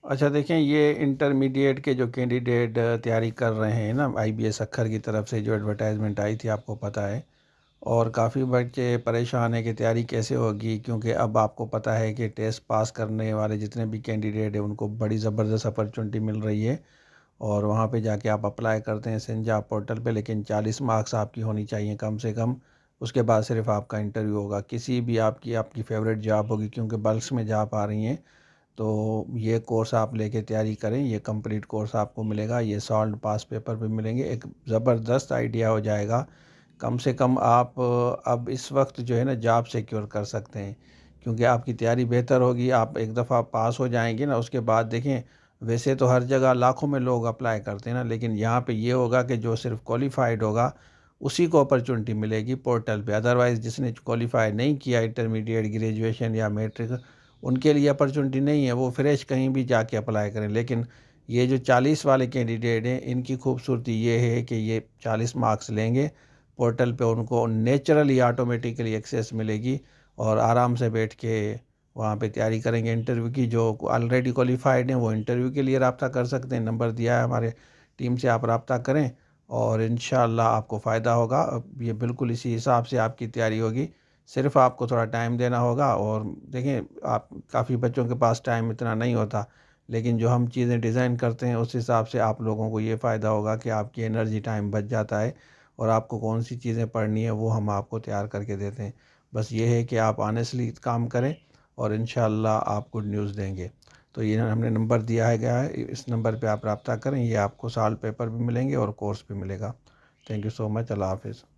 अच्छा देखें, ये इंटरमीडिएट के जो कैंडिडेट तैयारी कर रहे हैं ना, आईबीएस अक्खर की तरफ से जो एडवर्टाइजमेंट आई थी आपको पता है। और काफ़ी बच्चे परेशान हैं कि तैयारी कैसे होगी, क्योंकि अब आपको पता है कि टेस्ट पास करने वाले जितने भी कैंडिडेट हैं उनको बड़ी ज़बरदस्त अपॉर्चुनिटी मिल रही है। और वहाँ पे जाके आप अप्लाई करते हैं सिंजा पोर्टल पे, लेकिन 40 मार्क्स आपकी होनी चाहिए कम से कम। उसके बाद सिर्फ आपका इंटरव्यू होगा, किसी भी आपकी आपकी फेवरेट जॉब होगी, क्योंकि बल्क में जॉब आ रही हैं। तो ये कोर्स आप लेके तैयारी करें, ये कंप्लीट कोर्स आपको मिलेगा, ये सॉल्व पास पेपर भी मिलेंगे, एक ज़बरदस्त आइडिया हो जाएगा। कम से कम आप अब इस वक्त जो है ना जॉब सिक्योर कर सकते हैं, क्योंकि आपकी तैयारी बेहतर होगी। आप एक दफ़ा पास हो जाएंगे ना, उसके बाद देखें, वैसे तो हर जगह लाखों में लोग अप्लाई करते हैं ना, लेकिन यहाँ पे ये होगा कि जो सिर्फ क्वालिफाइड होगा उसी को अपॉर्चुनिटी मिलेगी पोर्टल पे। अदरवाइज़ जिसने क्वालिफाई नहीं किया, इंटरमीडिएट, ग्रेजुएशन या मैट्रिक, उनके लिए अपॉर्चुनिटी नहीं है, वो फ्रेश कहीं भी जाके अप्लाई करें। लेकिन ये जो 40 वाले कैंडिडेट हैं, इनकी खूबसूरती ये है कि ये 40 मार्क्स लेंगे, पोर्टल पे उनको नेचुरली ऑटोमेटिकली एक्सेस मिलेगी और आराम से बैठ के वहाँ पे तैयारी करेंगे इंटरव्यू की। जो ऑलरेडी क्वालिफाइड हैं वो इंटरव्यू के लिए रब्ता कर सकते हैं, नंबर दिया है हमारे टीम से, आप रब्ता करें और इंशाल्लाह आपको फ़ायदा होगा। अब ये बिल्कुल इसी हिसाब से आपकी तैयारी होगी, सिर्फ आपको थोड़ा टाइम देना होगा। और देखें, आप काफ़ी बच्चों के पास टाइम इतना नहीं होता, लेकिन जो हम चीज़ें डिज़ाइन करते हैं उस हिसाब से आप लोगों को ये फ़ायदा होगा कि आपकी एनर्जी टाइम बच जाता है और आपको कौन सी चीज़ें पढ़नी है वो हम आपको तैयार करके देते हैं। बस ये है कि आप ऑनेस्टली काम करें और इंशाल्लाह आप गुड न्यूज़ देंगे। तो ये हमने नंबर दिया है गया है, इस नंबर पे आप रब्ता करें, ये आपको सॉल्व पेपर भी मिलेंगे और कोर्स भी मिलेगा। Thank you so much. अल्लाह हाफ़िज़।